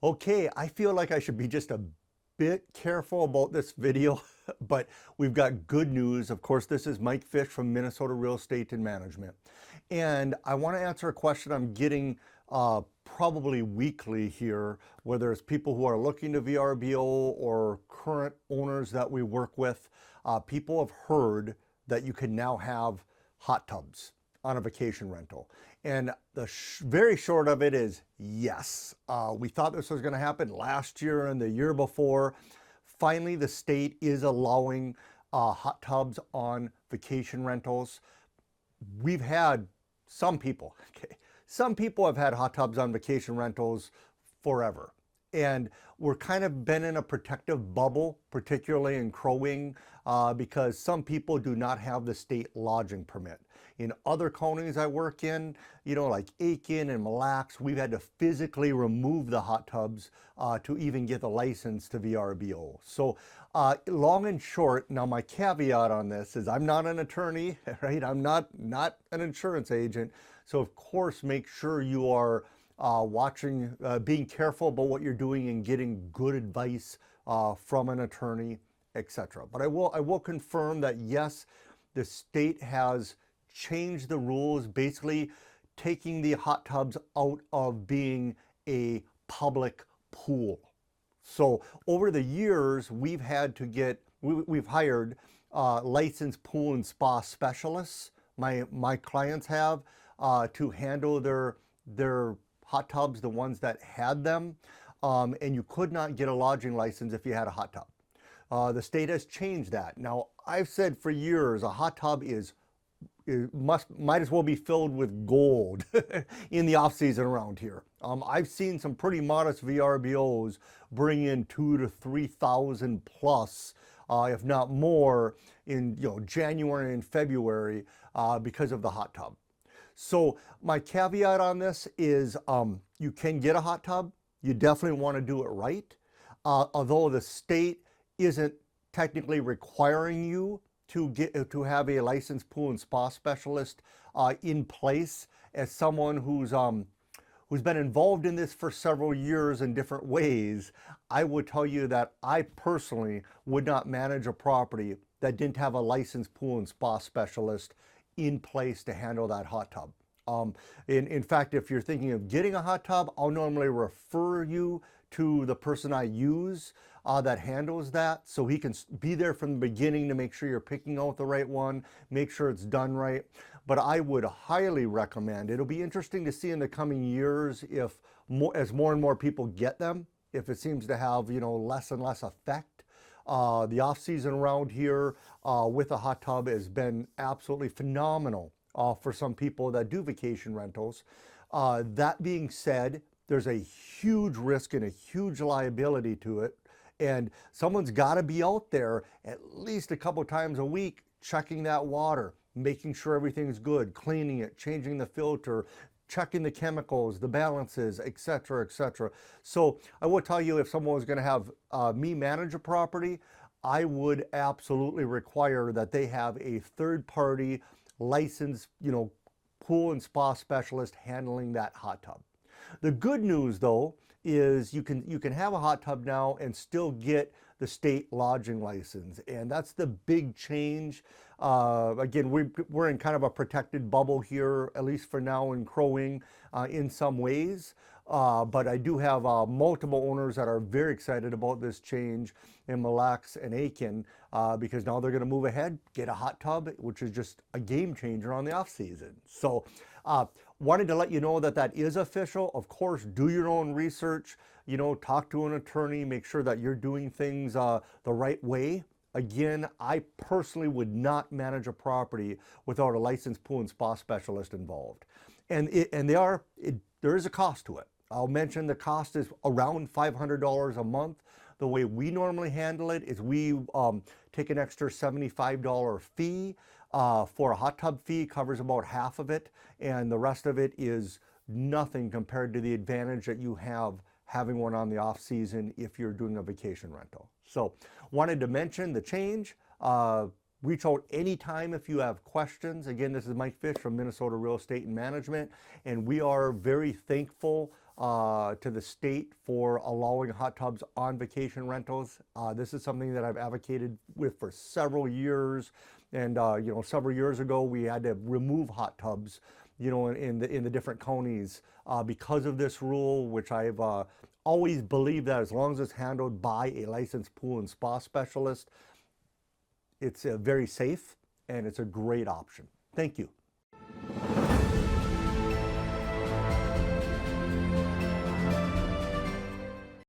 Okay, I feel like I should be just a bit careful about this video, but we've got good news. Of course, this is Mike Fish from Minnesota Real Estate and Management. And I want to answer a question I'm getting probably weekly here, whether it's people who are looking to VRBO or current owners that we work with. People have heard that you can now have hot tubs on a vacation rental. And the very short of it is yes. We thought this was going to happen last year and the year before. Finally, the state is allowing hot tubs on vacation rentals. We've had some people, okay, some people have had hot tubs on vacation rentals forever. And we're kind of been in a protective bubble, particularly in Crow Wing, because some people do not have the state lodging permit. In other counties I work in, like Aiken and Mille Lacs, we've had to physically remove the hot tubs to even get the license to VRBO. So long and short, now my caveat on this is I'm not an attorney, right? I'm not an insurance agent. So of course, make sure you are watching, being careful about what you're doing and getting good advice from an attorney, etc. But I will confirm that yes, the state has changed the rules, basically taking the hot tubs out of being a public pool. So over the years, we've had to we've hired licensed pool and spa specialists. My clients have to handle their hot tubs, the ones that had them, and you could not get a lodging license if you had a hot tub. The state has changed that. Now, I've said for years a hot tub might as well be filled with gold in the off season around here. I've seen some pretty modest VRBOs bring in 2,000 to 3,000 plus, if not more, in January and February because of the hot tub. So my caveat on this is you can get a hot tub. You definitely want to do it right. Although the state isn't technically requiring you to have a licensed pool and spa specialist in place, as someone who's been involved in this for several years in different ways, I would tell you that I personally would not manage a property that didn't have a licensed pool and spa specialist in place to handle that hot tub. In fact, if you're thinking of getting a hot tub, I'll normally refer you to the person I use that handles that, so he can be there from the beginning to make sure you're picking out the right one, make sure it's done right. But I would highly recommend, it'll be interesting to see in the coming years if as more and more people get them, if it seems to have less and less effect. The off season around here with a hot tub has been absolutely phenomenal for some people that do vacation rentals. That being said, there's a huge risk and a huge liability to it. And someone's got to be out there at least a couple times a week checking that water, making sure everything's good, cleaning it, changing the filter, checking the chemicals, the balances, etc., etc. So I will tell you, if someone was going to have me manage a property, I would absolutely require that they have a third-party licensed, pool and spa specialist handling that hot tub. The good news, though, is you can have a hot tub now and still get the state lodging license, and that's the big change. Again, we're in kind of a protected bubble here, at least for now in Crow Wing, in some ways. But I do have multiple owners that are very excited about this change in Mille Lacs and Aiken because now they're going to move ahead, get a hot tub, which is just a game changer on the off season. So wanted to let you know that that is official. Of course, do your own research, talk to an attorney, make sure that you're doing things the right way. Again, I personally would not manage a property without a licensed pool and spa specialist involved. And there is a cost to it. I'll mention the cost is around $500 a month. The way we normally handle it is we take an extra $75 fee for a hot tub fee, covers about half of it, and the rest of it is nothing compared to the advantage that you have having one on the off season if you're doing a vacation rental. So wanted to mention the change. Reach out anytime if you have questions. Again, this is Mike Fish from Minnesota Real Estate and Management, and we are very thankful to the state for allowing hot tubs on vacation rentals. This is something that I've advocated with for several years. And several years ago, we had to remove hot tubs, in the different counties because of this rule, which I've always believed that as long as it's handled by a licensed pool and spa specialist, it's very safe and it's a great option. Thank you.